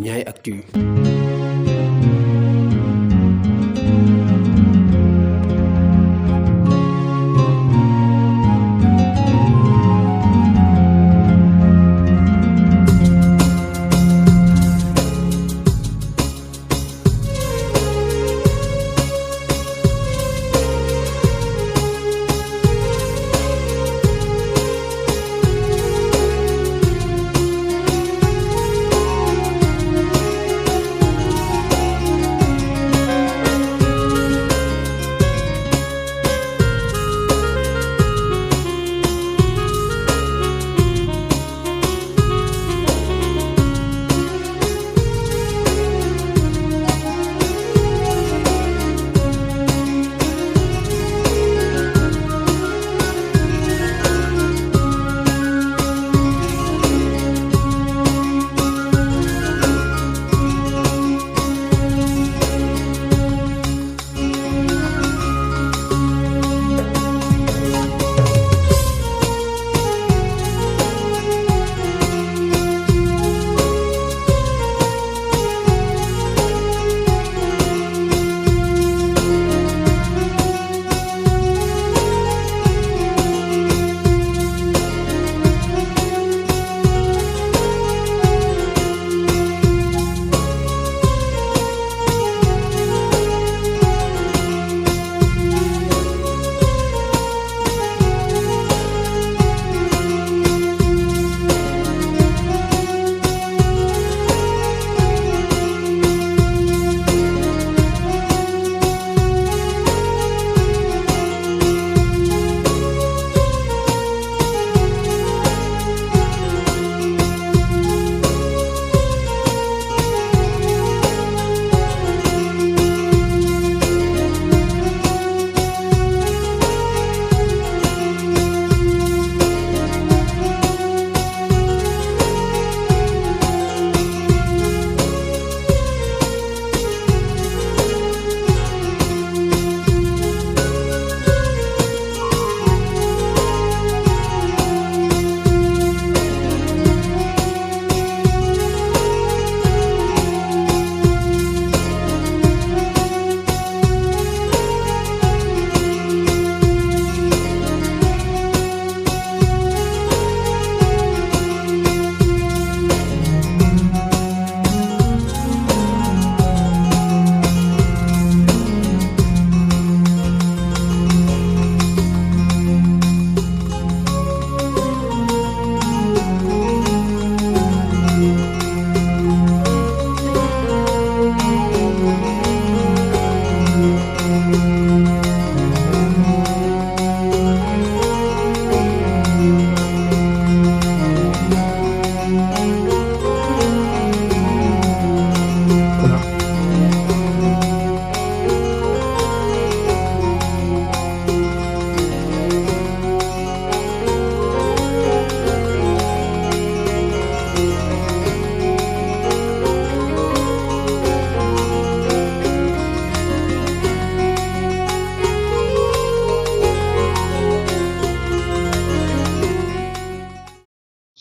Niayes Actu.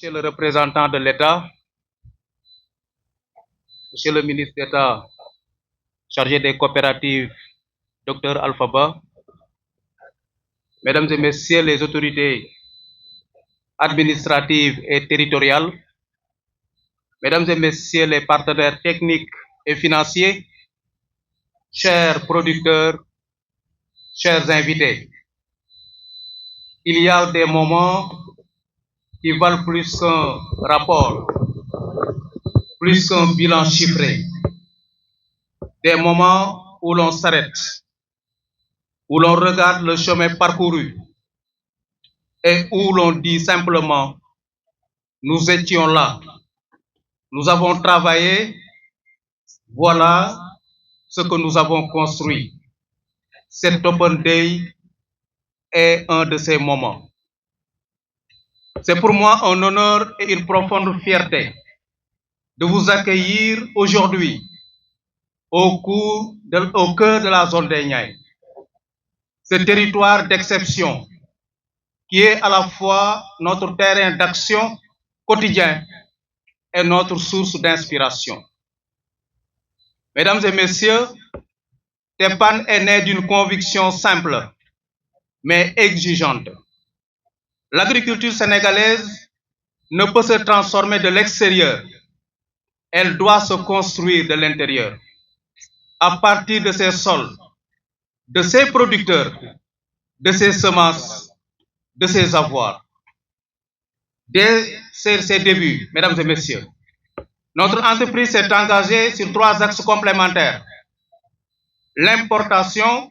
Monsieur le représentant de l'État, Monsieur le ministre d'État chargé des coopératives, Dr Alpha Ba, Mesdames et Messieurs les autorités administratives et territoriales, Mesdames et Messieurs les partenaires techniques et financiers, chers producteurs, chers invités, il y a des moments qui valent plus qu'un rapport, plus qu'un bilan chiffré, des moments où l'on s'arrête, où l'on regarde le chemin parcouru et où l'on dit simplement, nous étions là, nous avons travaillé, voilà ce que nous avons construit. Cet Open Day est un de ces moments. C'est pour moi un honneur et une profonde fierté de vous accueillir aujourd'hui au cœur de la zone des Niayes. Ce territoire d'exception qui est à la fois notre terrain d'action quotidien et notre source d'inspiration. Mesdames et messieurs, TEPAN est né d'une conviction simple, mais exigeante. L'agriculture sénégalaise ne peut se transformer de l'extérieur, elle doit se construire de l'intérieur, à partir de ses sols, de ses producteurs, de ses semences, de ses avoirs. Dès ses débuts, mesdames et messieurs, notre entreprise s'est engagée sur 3 axes complémentaires: l'importation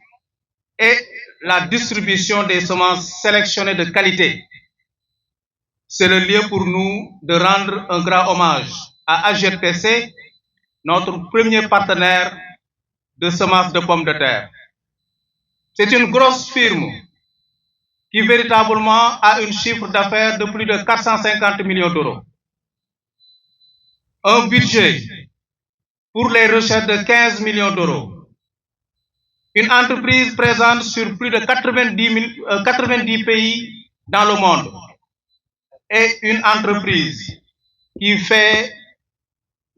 et la distribution des semences sélectionnées de qualité. C'est le lieu pour nous de rendre un grand hommage à AGRTC, notre premier partenaire de semences de pommes de terre. C'est une grosse firme qui véritablement a un chiffre d'affaires de plus de 450 millions d'euros. Un budget pour les recherches de 15 millions d'euros. Une entreprise présente sur plus de 90 pays dans le monde. Et une entreprise qui fait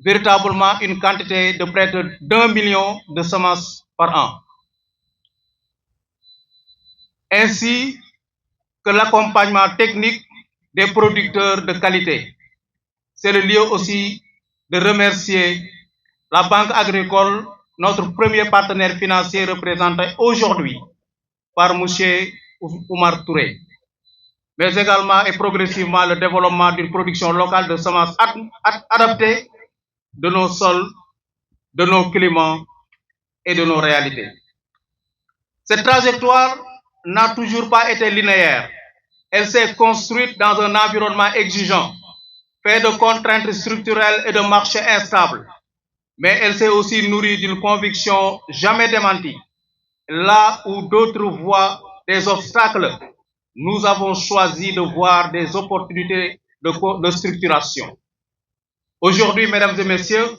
véritablement une quantité de près d'1 million de semences par an. Ainsi que l'accompagnement technique des producteurs de qualité. C'est le lieu aussi de remercier la Banque agricole, notre premier partenaire financier représenté aujourd'hui par M. Oumar Touré, mais également et progressivement le développement d'une production locale de semences adaptées de nos sols, de nos climats et de nos réalités. Cette trajectoire n'a toujours pas été linéaire. Elle s'est construite dans un environnement exigeant, fait de contraintes structurelles et de marchés instables. Mais elle s'est aussi nourrie d'une conviction jamais démentie. Là où d'autres voient des obstacles, nous avons choisi de voir des opportunités de structuration. Aujourd'hui, mesdames et messieurs,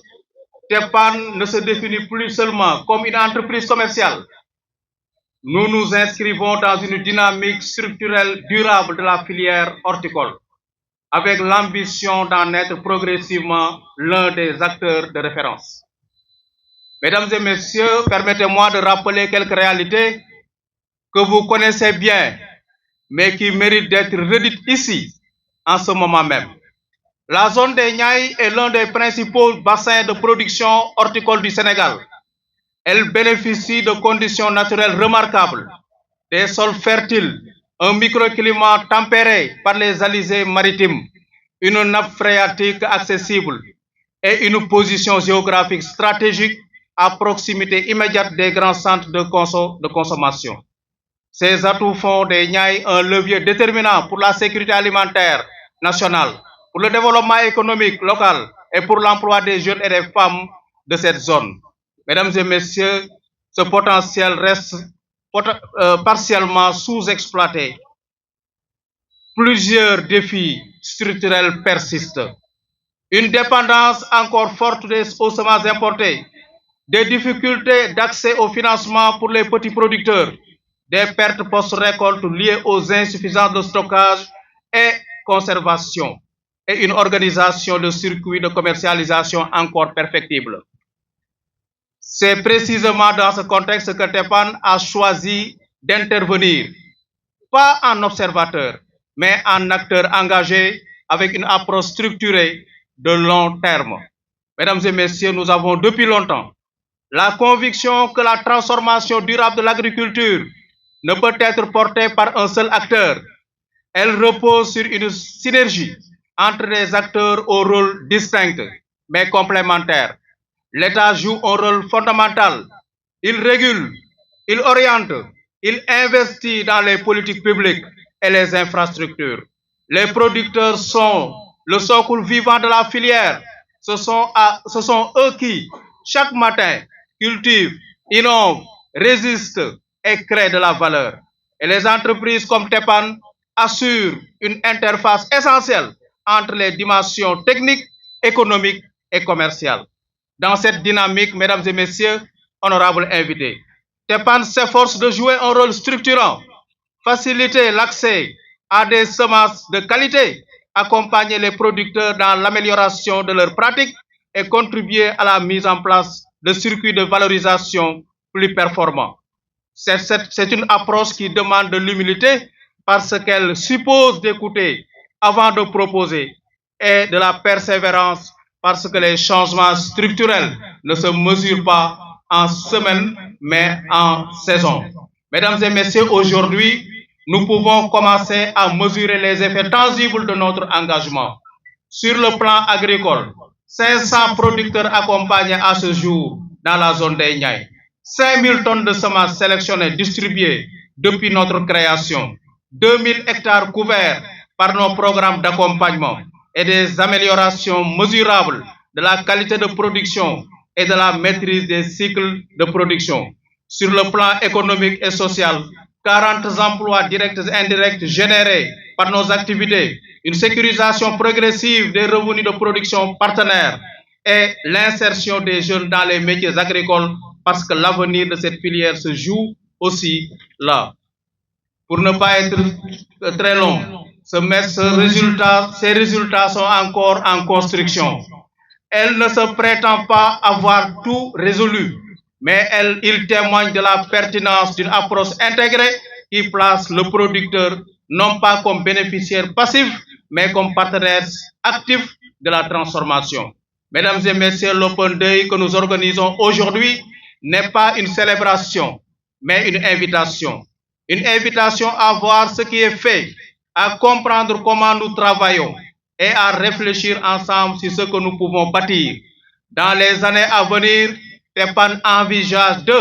TEPAN ne se définit plus seulement comme une entreprise commerciale. Nous nous inscrivons dans une dynamique structurelle durable de la filière horticole, avec l'ambition d'en être progressivement l'un des acteurs de référence. Mesdames et messieurs, permettez-moi de rappeler quelques réalités que vous connaissez bien, mais qui méritent d'être redites ici, en ce moment même. La zone des Niayes est l'un des principaux bassins de production horticole du Sénégal. Elle bénéficie de conditions naturelles remarquables, des sols fertiles, un microclimat tempéré par les alizés maritimes, une nappe phréatique accessible et une position géographique stratégique à proximité immédiate des grands centres de consommation. Ces atouts font des Niayes un levier déterminant pour la sécurité alimentaire nationale, pour le développement économique local et pour l'emploi des jeunes et des femmes de cette zone. Mesdames et messieurs, ce potentiel reste partiellement sous-exploité. Plusieurs défis structurels persistent. Une dépendance encore forte aux semences importées, des difficultés d'accès au financement pour les petits producteurs, des pertes post-récolte liées aux insuffisances de stockage et conservation, et une organisation de circuits de commercialisation encore perfectible. C'est précisément dans ce contexte que TEPAN a choisi d'intervenir, pas en observateur, mais en acteur engagé avec une approche structurée de long terme. Mesdames et messieurs, nous avons depuis longtemps la conviction que la transformation durable de l'agriculture ne peut être portée par un seul acteur. Elle repose sur une synergie entre des acteurs au rôle distinct, mais complémentaires. L'État joue un rôle fondamental. Il régule, il oriente, il investit dans les politiques publiques et les infrastructures. Les producteurs sont le socle vivant de la filière. Ce sont eux qui, chaque matin, cultivent, innovent, résistent et créent de la valeur. Et les entreprises comme TEPAN assurent une interface essentielle entre les dimensions techniques, économiques et commerciales. Dans cette dynamique, mesdames et messieurs, honorables invités, TEPAN s'efforce de jouer un rôle structurant, faciliter l'accès à des semences de qualité, accompagner les producteurs dans l'amélioration de leurs pratiques et contribuer à la mise en place de circuits de valorisation plus performants. C'est une approche qui demande de l'humilité parce qu'elle suppose d'écouter avant de proposer et de la persévérance parce que les changements structurels ne se mesurent pas en semaines mais en saison. Mesdames et messieurs, aujourd'hui, nous pouvons commencer à mesurer les effets tangibles de notre engagement. Sur le plan agricole, 500 producteurs accompagnés à ce jour dans la zone des Niayes, 5000 tonnes de semences sélectionnées distribuées depuis notre création, 2000 hectares couverts par nos programmes d'accompagnement et des améliorations mesurables de la qualité de production et de la maîtrise des cycles de production. Sur le plan économique et social, 40 emplois directs et indirects générés par nos activités, une sécurisation progressive des revenus de production partenaires et l'insertion des jeunes dans les métiers agricoles parce que l'avenir de cette filière se joue aussi là. Pour ne pas être très long, ces résultats sont encore en construction. Elle ne se prétend pas avoir tout résolu, mais il témoigne de la pertinence d'une approche intégrée qui place le producteur non pas comme bénéficiaire passif, mais comme partenaire actif de la transformation. Mesdames et messieurs, l'Open Day que nous organisons aujourd'hui n'est pas une célébration, mais une invitation. Une invitation à voir ce qui est fait, à comprendre comment nous travaillons et à réfléchir ensemble sur ce que nous pouvons bâtir. Dans les années à venir, TEPAN envisage de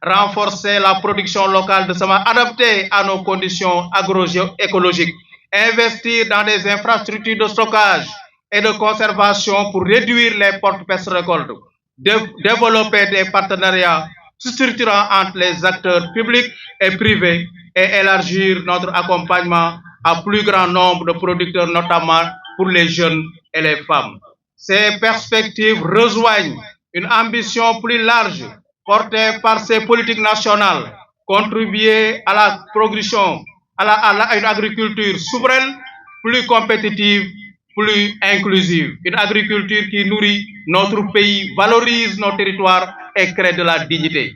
renforcer la production locale de semences adaptées à nos conditions agroécologiques, investir dans des infrastructures de stockage et de conservation pour réduire les portes peste-récolte, développer des partenariats structurants entre les acteurs publics et privés et élargir notre accompagnement à plus grand nombre de producteurs, notamment pour les jeunes et les femmes. Ces perspectives rejoignent une ambition plus large portée par ces politiques nationales, contribuer à la progression, à une agriculture souveraine, plus compétitive, plus inclusive. Une agriculture qui nourrit notre pays, valorise nos territoires et crée de la dignité.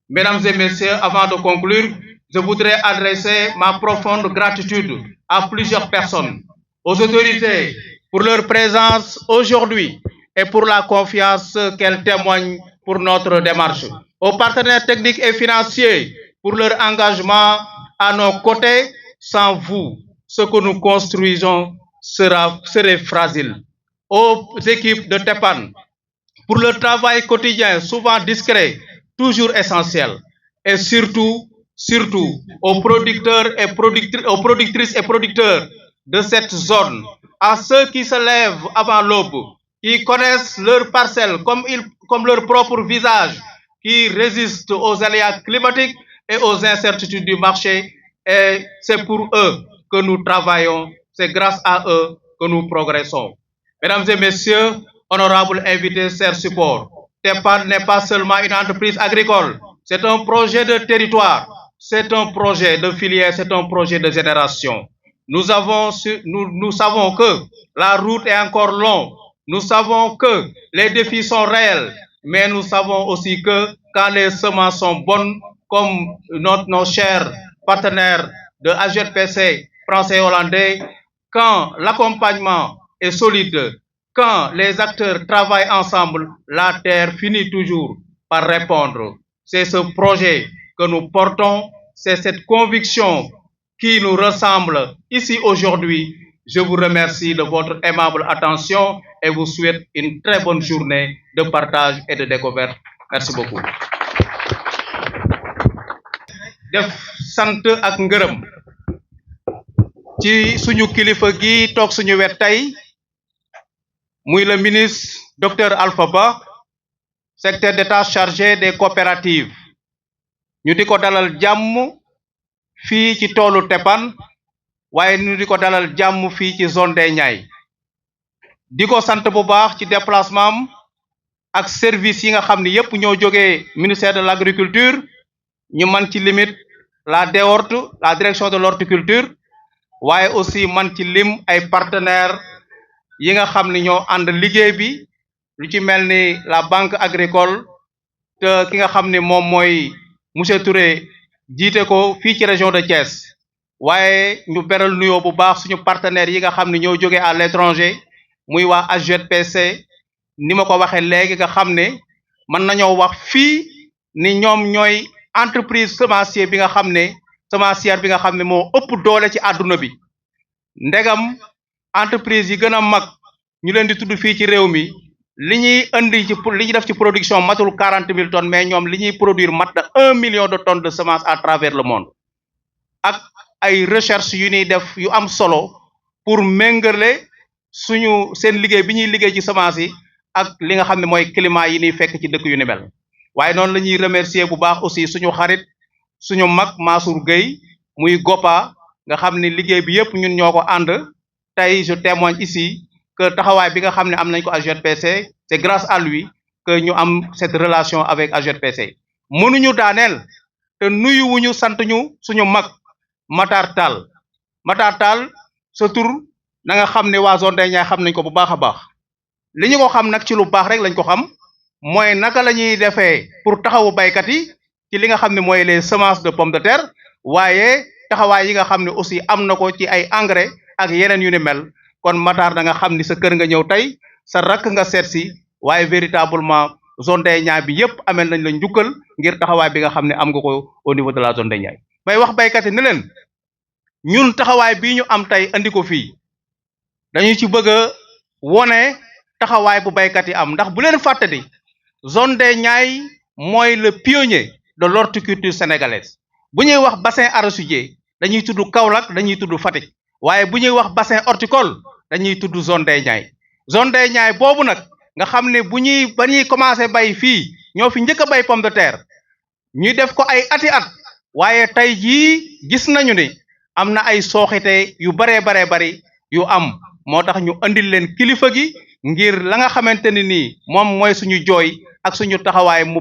Mesdames et messieurs, avant de conclure, je voudrais adresser ma profonde gratitude à plusieurs personnes, aux autorités pour leur présence aujourd'hui et pour la confiance qu'elles témoignent pour notre démarche, aux partenaires techniques et financiers pour leur engagement à nos côtés. Sans vous, ce que nous construisons serait fragile. Aux équipes de TEPAN pour le travail quotidien, souvent discret, toujours essentiel. Et surtout aux producteurs et aux productrices et producteurs de cette zone, à ceux qui se lèvent avant l'aube, qui connaissent leurs parcelles comme leur propre visage, qui résistent aux aléas climatiques et aux incertitudes du marché. Et c'est pour eux que nous travaillons, c'est grâce à eux que nous progressons. Mesdames et messieurs, honorables invités, chers supports, TEPAN n'est pas seulement une entreprise agricole, c'est un projet de territoire, c'est un projet de filière, c'est un projet de génération. Nous savons que la route est encore longue, nous savons que les défis sont réels, mais nous savons aussi que quand les semences sont bonnes, comme nos chers partenaires de AGPC français et hollandais, quand l'accompagnement est solide, quand les acteurs travaillent ensemble, la terre finit toujours par répondre. C'est ce projet que nous portons, c'est cette conviction qui nous ressemble ici aujourd'hui. Je vous remercie de votre aimable attention et vous souhaite une très bonne journée de partage et de découverte. Merci beaucoup. def sant ak ngërëm ci suñu kilifa gi toog suñu wet tey muy le ministre Dr Alpha Ba, secrétaire d'État chargé des coopératives. ñu di ko dalal jàmm fii ci toolu TEPAN waaye ñu di ko dalal jàmm fii ci zone des Niayes. di ko sant bu baax ci déplacement am ak service yi nga xam ni yépp ñoo jógee ministère de l'agriculture, ñu man ci limite la DEHORT, la direction de l'horticulture, waaye aussi man ci lim ay partenaires yi nga xam ni ñoo ànd liggéey bi lu ci mel ni la banque agricole te ki nga xam ne moom mooy monsieur Touré jiite ko fii ci région de Thiès waaye ñu beral nuyoo bu baax suñu partenaires yi nga xam ne ñoo jógee à l'étranger muy waa AGETPC ni ma ko waxee léegi nga xam ne mën nañoo wax fii ni ñoom ñooy entreprise semencière bi nga xam ne moo ëpp doole ci àdduna bi ndegam entreprise yi gën a mag ñu leen di tudd fii ci réew mi li ñuy indi ci li ñuy def ci production matul 40 000 tonnes mais ñoom li ñuy produire mat na 1 million de tonnes de semences à travers le monde ak ay recherche yu ñuy def yu am solo pour méngale seen liggéey bi ñuy liggéey ci semences yi ak li nga xam ne mooy climat yi ñuy fekk ci dëkk yu ni mel waaye noonu la ñuy remercier bu baax aussi suñu xarit suñu mag Mansour Gueye muy GOPA nga xam ne liggéey bi yëpp ñun ñoo ko ànd tey je témoigne ici que taxawaay bi nga xam ne am nañ ko AGETPC c'est grâce à lui que ñu am cette relation avec AGETPC mënuñu daaneel te nuyuwuñu sant ñu suñu mag Matar Tall sa tur na nga xam ne waa zone des Niayes xam nañ ko bu baax a baax li ñu ko xam nag ci lu baax rek lañ ko xam mooy naka la ñuy defee pour taxawu baykat yi ci li nga xam ne mooy les semences de pomme de terre waaye taxawaay yi nga xam ne aussi am na ko ci ay engrais ak yeneen yu ni mel kon Matar da nga xam ni sa kër nga ñëw tey sa rakk nga seet si waaye véritablement zone des Niayes bi yëpp amel nañ la njukkal ngir taxawaay bi nga xam ne am nga ko au niveau de la zone des Niayes may wax baykat yi ne leen ñun taxawaay bii ñu am tey andi ko fii dañu ci bëgg a wone taxawaay bu baykat yi am ndax bu leen fàttali zone des Niayes mooy le pionnier de l'horticulture sénégalaise bu ñuy wax bassin arachidier dañuy tudd Kaolack dañuy tudd Fatick waaye bu ñuy wax bassin horticole dañuy tudd zone des Niayes boobu nag nga xam ne ba ñuy commencé bay fii ñoo fi njëkk a bay pomme de terre ñuy def ko ay ati at waaye tey jii gis nañu ni am na ay sooxite yu baree bari yu am moo tax ñu andil leen kilifa gi ngir la nga xamante ni nii moom mooy suñu jooy ak suñu taxawaay mu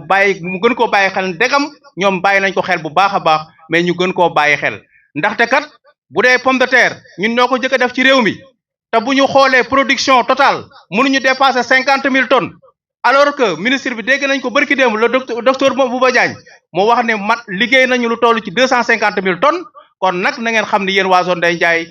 gën koo bàyyi xel ndegam ñoom bàyyi nañ ko xel bu baax a baax mais ñu gën koo bàyyi xel ndaxte kat bu dee pomme de terre ñun ñoo ko jëkk a def ci réew mi te bu ñu xoolee production totale mënuñu dépasser 50 000 tonnes alors que ministre bi dégg nañ ko barki démb le docteur Bouba Diagne moo wax ne liggéey nañu lu toll ci 250 000 tonnes kon nag na ngeen xam ne yéen waa zone des Niayes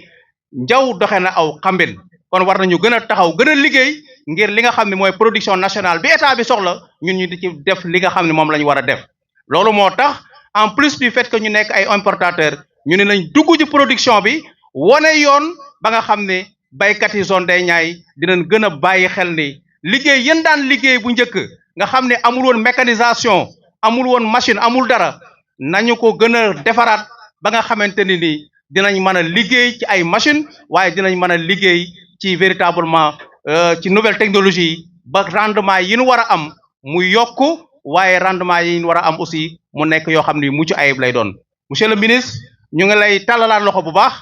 njaw doxe na aw xambin kon war nañu gën a taxaw gën a liggéey ngir li nga xam ne mooy production nationale bi état bi soxla ñun ñu di ci def li nga xam ne moom la ñu war a def loolu moo tax en plus du fait que ñu nekk ay importateurs ñu ne nañ dugg ci production bi wane yoon ba nga xam ne baykat yi zone des Niayes dinañ gën a bàyyi xel ni liggéey yéen daan liggéey bu njëkk nga xam ne amul woon mécanisation amul woon machine amul dara nañu ko gën a defaraat ba nga xamante ni nii dinañ mën a liggéey ci ay machine waaye dinañ mën a liggéey ci véritablement ci nouvelle technologie ba rendement yi ñu war a am mu yokku waaye rendement yi ñu war a am aussi mu nekk yoo xam ni mucc ayib lay doon monsieur le ministre ñu ngi lay tàllalaat loxo bu baax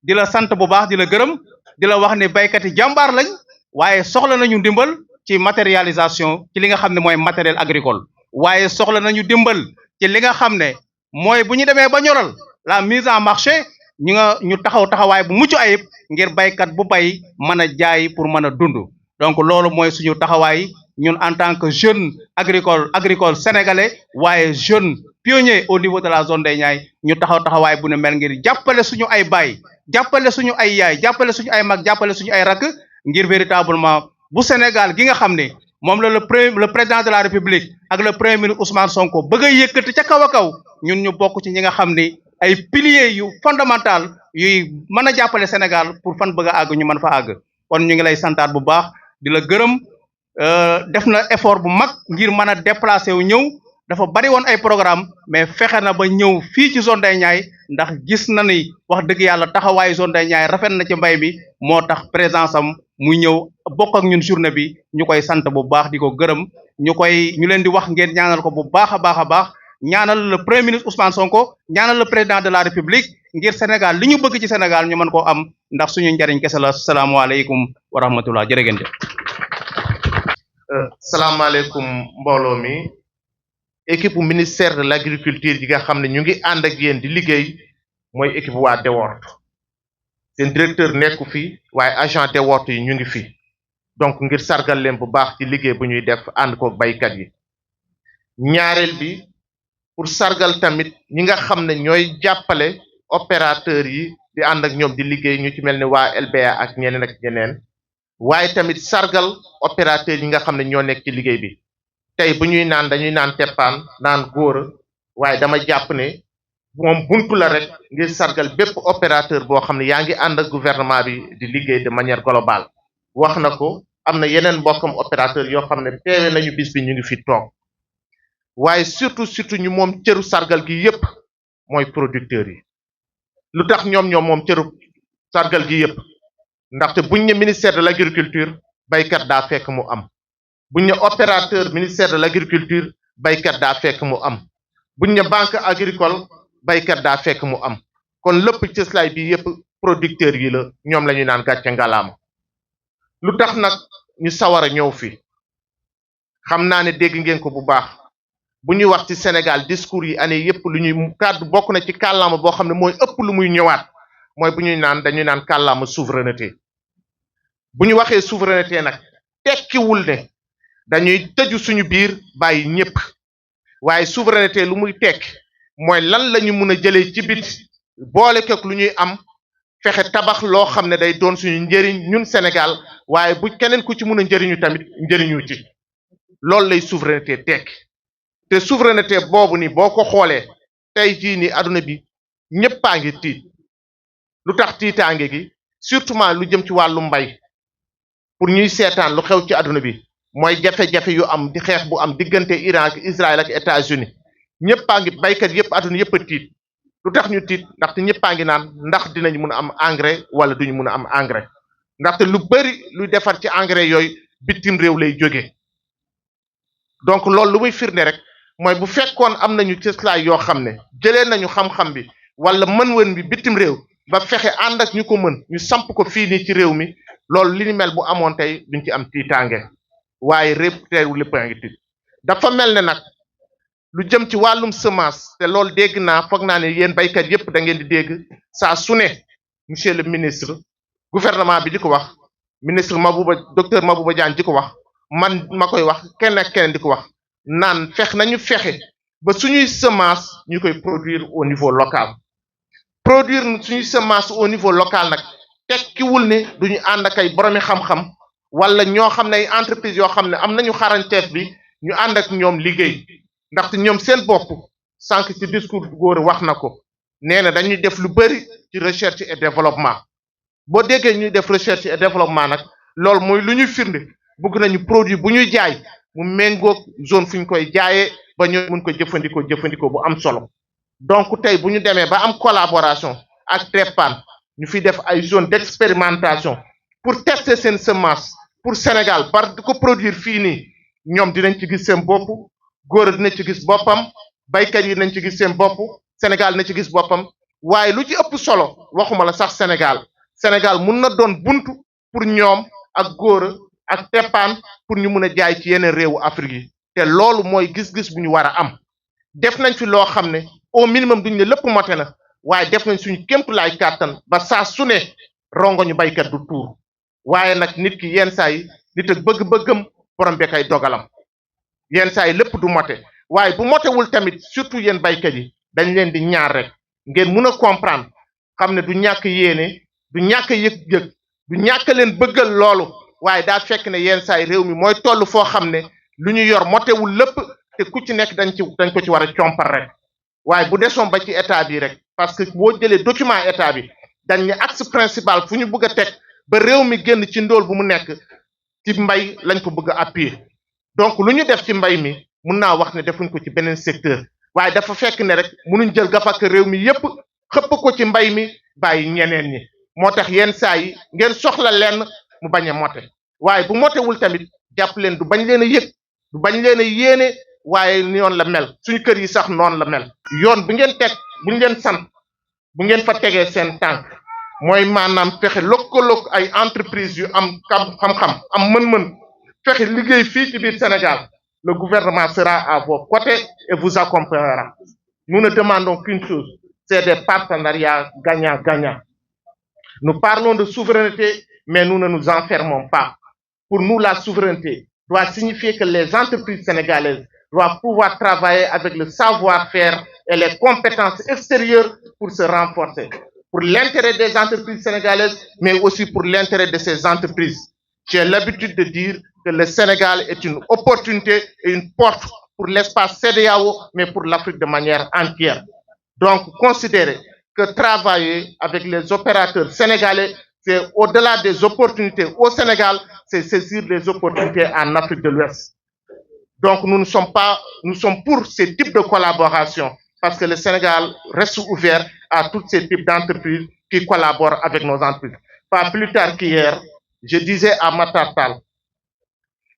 di la sant bu baax di la gërëm di la wax ne baykat yi jàmbaar lañ waaye soxla nañu ndimbal ci matérialisation ci li nga xam ne mooy matériel agricole waaye soxla nañu dimbal ci li nga xam ne mooy bu ñu demee ba ñoral la mise en marché ñu taxawaay bu mucc ayib ngir baykat bu bay mën a jaay pour mën a dund donc loolu mooy suñu taxawaay ñun en tant que jeune agricole sénégalais waaye jeune pionnier au niveau de la zone des Niayes ñu taxawaay bu ne mel ngir jàppale suñu ay baay jàppale suñu ay yaay jàppale suñu ay mag jàppale suñu ay rakk ngir véritablement bu Sénégal gi nga xam ne moom la le président de la République ak le premier ministre Ousmane Sonko bëgg a yëkkati ca kaw a kaw ñun ñu bokk ci ñi nga xam ne ay piliers yu fondamental yuy mën a jàppale Sénégal pour fan bëgg a àgg ñu mën fa àgg kon ñu ngi lay santaat bu baax di la gërëm def na effort bu mag ngir mën a déplacer wu ñëw dafa bari woon ay programme mais fexe na ba ñëw fii ci zone des Niayes ndax gis na ni wax dëgg yàlla taxawaayu zone des Niayes rafet na ci mbay mi moo tax présence am mu ñëw bokk ak ñun journée bi ñu koy sant bu baax di ko gërëm ñu leen di wax ngeen ñaanal ko bu baax a baax ñaanal le premier ministre Ousmane Sonko ñaanal le président de la République ngir Sénégal li ñu bëgg ci Sénégal ñu mën koo am ndax suñu njariñ kese la salaamaaleykum wa rahmatullah jërë ngeen jëf. salaamaaleykum mbooloo mi équipe ministère de l'agriculture yi nga xam ne ñu ngi ànd ak yéen di liggéey mooy équipe waa DEWORT seen directeur nekku fi waaye agent DEWORT yi ñu ngi fi donc ngir sargal leen bu baax ci liggéey bu ñuy def ànd ko baykat yi ñaareel bi pour sargal tamit ñi nga xam ne ñooy jàppale opérateurs yi di ànd ak ñoom di liggéey ñu ci mel ni waa LBA ak ñeneen ak ñeneen waaye tamit sargal opérateurs yi nga xam ne ñoo nekk ci liggéey bi tey bu ñuy naan dañuy naan teppaan naan góora waaye dama jàpp ne moom buntu la rek ngir sargal bépp opérateur boo xam ne yaa ngi ànd ak gouvernement bi di liggéey de manière globale wax na ko am na yeneen mbokkam opérateur yoo xam ne teewe nañu bis bi ñu ngi fi toog waaye surtout ñu moom cëru sargal gi yépp mooy producteurs yi lu tax ñoom moom cëru sargal gi yépp ndaxte buñ ne ministère de l'agriculture baykat daa fekk mu am buñ ne opérateur ministère de l'agriculture baykat daa fekk mu am buñ ne banque agricole baykat daa fekk mu am kon lépp cëslaay bi yépp producteurs yi la ñoom la ñuy naan gàcce ngalaama lu tax nag ñu sawar a ñëw fi xam naa ne dégg ngeen ko bu baax bu ñuy wax ci Sénégal discours yi année yépp lu ñuy kàddu bokk na ci kàllaama boo xam ne mooy ëpp lu muy ñëwaat mooy bu ñuy naan dañuy naan kàllaama souveraineté bu ñu waxee souveraineté nag tekkiwul ne dañuy tëju suñu biir bàyyi ñépp waaye souveraineté lu muy tekki mooy lan la ñu mun a jëlee ci biti boole kook lu ñuy am fexe tabax loo xam ne day doon suñu njëriñ ñun Sénégal waaye bu keneen ku ci mun a njëriñu tamit njëriñu ci loolu lay souveraineté tekki te souveraineté boobu ni boo ko xoolee tey jii ni àdduna bi ñëppaa ngi tiit lu tax tiitaange gi surtout lu jëm ci wàllu mbay pour ñuy seetaan lu xew ci àdduna bi mooy jafe-jafe yu am di xeex bu am diggante Iran ak Israël ak États-Unis ñëppaa ngi baykat yëpp àdduna yëpp a tiit lu tax ñu tiit ndaxte ñëppaa ngi naan ndax dinañ mun a am engrais wala duñu mun a am engrais ndaxte lu bari luy defar ci engrais yooyu bitim réew lay jóge donc loolu lu muy firnde rek mooy bu fekkoon am nañu cëslaay yoo xam ne jëlee nañu xam-xam bi wala mën-mën bi bitim réew ba fexe ànd ak ñu ko mën ñu samp ko fii nii ci réew mi loolu li ni mel bu amoon tey duñ ci am tiitaange waaye répp teewu lépp a ngi tiit dafa mel ne nag lu jëm ci wàllum semence te loolu dégg naa foog naa ne yéen baykat yépp da ngeen di dégg saa su ne monsieur le ministre gouvernement bi di ko wax ministre Mabouba docteur Mabouba Diagne di ko wax man ma koy wax kenn ak keneen di ko wax naan nañu fexe ba suñuy semence ñu koy produire au niveau local produire suñuy semence au niveau local nag tekkiwul ne duñu ànd ak ay boromi xam-xam wala ñoo xam ne ay entreprise yoo xam ne am nañu xarañteef bi ñu ànd ak ñoom liggéey ndaxte ñoom seen bopp sànq ci discours góor wax na ko nee na dañuy def lu bari ci recherche et développement boo déggee ñuy def recherche et développement nag loolu mooy lu ñuy firnde bëgg nañu produit bu ñuy jaay mu méngoog zone fu ñu koy jaayee ba ñu mun ko jëfandikoo bu am solo donc tey bu ñu demee ba am collaboration ak TEPAN ñu fi def ay zone d'expérimentation pour tester seen semence pour Sénégal par di ko produire fii nii ñoom dinañ ci gis seen bopp góor dina ci gis boppam baykat yi nañ ci gis seen bopp Sénégal na ci gis boppam waaye lu ci ëpp solo waxuma la sax Sénégal mun na doon buntu pour ñoom ak góor ak TEPAN pour ñu mun a jaay ci yeneen réewu Afrique yi te loolu mooy gis-gis bu ñu war a am def nañ fi loo xam ne au minimum duñ ne lépp mote na waaye def nañ suñu kéemtulaay kàttan ba saa su ne rongo ñu baykat du tuur waaye nag nit ki yenn saa yi nit ak bëgg-bëggam borom bi kay dogalam yenn saa yi lépp du mote waaye bu motewul tamit surtout yéen baykat yi dañ leen di ñaar rek ngeen mun a comprendre xam ne du ñàkk yéene du ñàkk yëg-yëg du ñàkk leen bëggal loolu waaye daa fekk ne yenn saa yi réew mi mooy toll foo xam ne lu ñu yor motewul lépp te ku ci nekk dañ ko ci war a compar rek waaye bu desoon ba ci état bi rek parce que boo jëlee document état bi dañ ne axe principal fu ñu bëgg a teg ba réew mi génn ci ndóol bu mu nekk ci mbay lañ ko bëgg a appuyer donc lu ñu def ci mbay mi mun naa wax ne defuñ ko ci beneen secteur waaye dafa fekk ne rek munuñ jël gafak réew mi yépp xëpp ko ci mbay mi bàyyi ñeneen ñi moo tax yenn saa yi ngeen soxla lenn mu bañ a mote waaye bu motewul tamit jàpp leen du bañ leen a yëg du bañ leen a yéene waaye yoon la mel suñu kër yi sax noonu la mel yoon bu ngeen teg buñ leen sant bu ngeen fa tegee seen tànk mooy maanaam fexe lëkkaloog ay entreprise yu am xam-xam am mën-mën fexe liggéey fii ci biir Sénégal le gouvernement sera à vos côtés et vous accompagnera nous ne demandons qu'une chose c'est des partenariats gagnant-gagnant nous parlons de souveraineté mais nous ne nous enfermons pas pour nous la souveraineté doit signifier que les entreprises sénégalaises doit pouvoir travailler avec le savoir-faire et les compétences extérieures pour se renforcer, pour l'intérêt des entreprises sénégalaises, mais aussi pour l'intérêt de ces entreprises. J'ai l'habitude de dire que le Sénégal est une opportunité et une porte pour l'espace CEDEAO, mais pour l'Afrique de manière entière. Donc, considérez que travailler avec les opérateurs sénégalais, c'est au-delà des opportunités au Sénégal, c'est saisir les opportunités en Afrique de l'Ouest. Donc, nous sommes pour ces types de collaboration, parce que le Sénégal reste ouvert à tous ces types d'entreprises qui collaborent avec nos entreprises. Pas plus tard qu'hier, je disais à Matar Tall,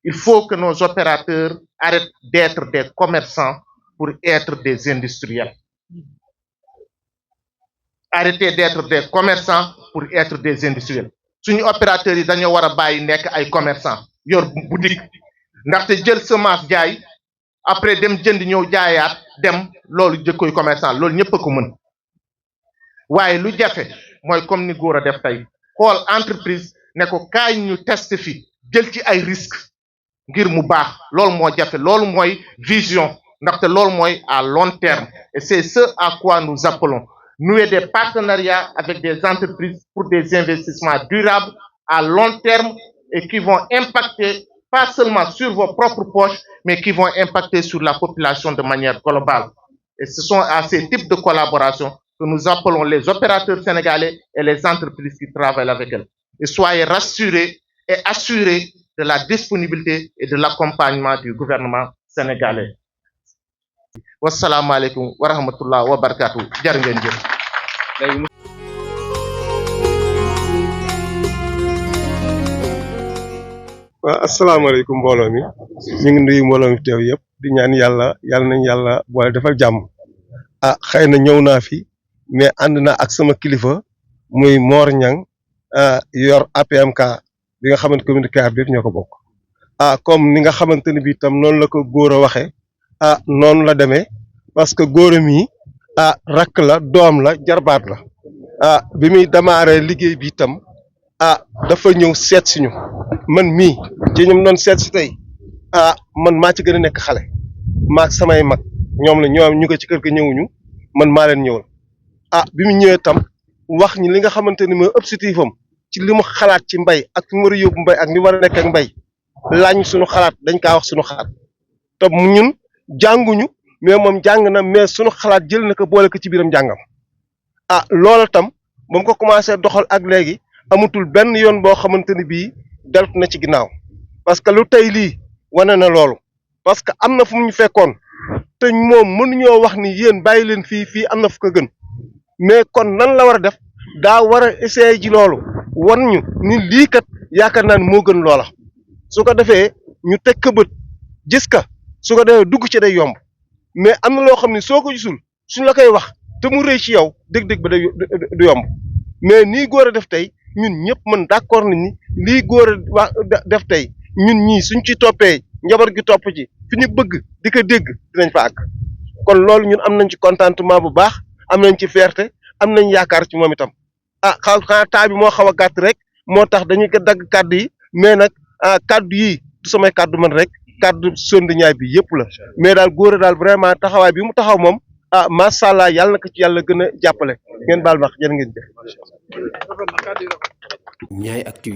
il faut que nos opérateurs arrêtent d'être des commerçants pour être des industriels. Arrêtez d'être des commerçants pour être des industriels. Suñu opérateurs yi dañoo war a bàyyi nekk ay commerçants yor boutique ndaxte jël semence jaay après dem jënd ñëw jaayaat dem loolu jëkkoy commerçant loolu ñëpp a ko mën waaye lu jafe mooy comme ni góor a def tey xool entreprise ne ko kaay ñu test fi jël ci ay risques ngir mu baax loolu moo jafe loolu mooy vision ndaxte loolu mooy à long terme et c'est ce à quoi nous appelons nouer des partenariats avec des entreprises pour des investissements durables à long terme et qui vont impacter pas seulement sur vos propres poches, mais qui vont impacter sur la population de manière globale. Et ce sont à ces types de collaboration que nous appelons les opérateurs sénégalais et les entreprises qui travaillent avec elles. Et soyez rassurés et assurés de la disponibilité et de l'accompagnement du gouvernement sénégalais. Wassalamu alaikum wa rahmatullah wa barakatuh. Jërë ngeen jëf. waaw asalaamaaleykum mbooloo mi ñu ngi nuyu mbooloo mi teew yëpp di ñaan yàlla nañ yàlla boole defal jàmm xëy na ñëw naa fi mais ànd naa ak sama kilifa muy Mor Niang yor APMK bi nga xamante communicateur bi ñoo ko bokk comme ni nga xamante ni bi tam noonu la ko góor a waxee noonu la demee parce que góor mi rakk la doom la jarbaat la bi muy démarré liggéey bi itam dafa ñëw seet si ñu man mii ci ñoom doon seet si tey man maa ci gën a nekk xale maak samay mag ñoom ñu ko ci kër ga ñëwuñu man maa leen ñëwal bi mu ñëwee tam wax ñi li nga xamante ni mooy objectif am ci li mu xalaat ci mbay ak fi mu war a yóbbu mbay ak li war a nekk ak mbay laaj suñu xalaat dañ kaa wax suñu xalaat te ñun jànguñu mais moom jàng na mais suñu xalaat jël na ko boole ko ci biiram jàngam loola tam ba mu ko commencé doxal ak léegi amutul benn yoon boo xamante ni bii delt na ci ginnaaw parce que lu tey lii wane na loolu parce que am na fu mu ñu fekkoon te moom mënuñoo wax ni yéen bàyyi leen fii am na fu ko gën mais kon nan la war a def daa war a essayer ji loolu wan ñu ni lii kat yaakaar naa ni moo gën loola su ko defee ñu teg ko bët gis ka su ko defee dugg ci day yomb mais am na loo xam ne soo ko gisul suñ la koy wax te mu rëy ci yow dëgg-dëgg ba du yomb mais nii góor a def tey ñun ñëpp mën d'accord nañ ni lii góor a def tey ñun ñii suñ ci toppee njaboot gi topp ci fi ñu bëgg di ko dégg dinañ fa àgg kon loolu ñun am nañ ci contentement bu baax am nañ ci fierté am nañ yaakaar ci moom itam xanaa temps bi moo xaw a gàtt rek moo tax dañuy ko dagg kàddu yi mais nag kàddu yi du samay kàddu man rek kàddu Sonde Ndiaye bi yëpp la mais daal góor a daal vraiment taxawaay bi mu taxaw moom macha allah yàlla na ko ci yàlla gën a jàppale ngeen baal wax jërë ngeen jëf. Ndiaye Actu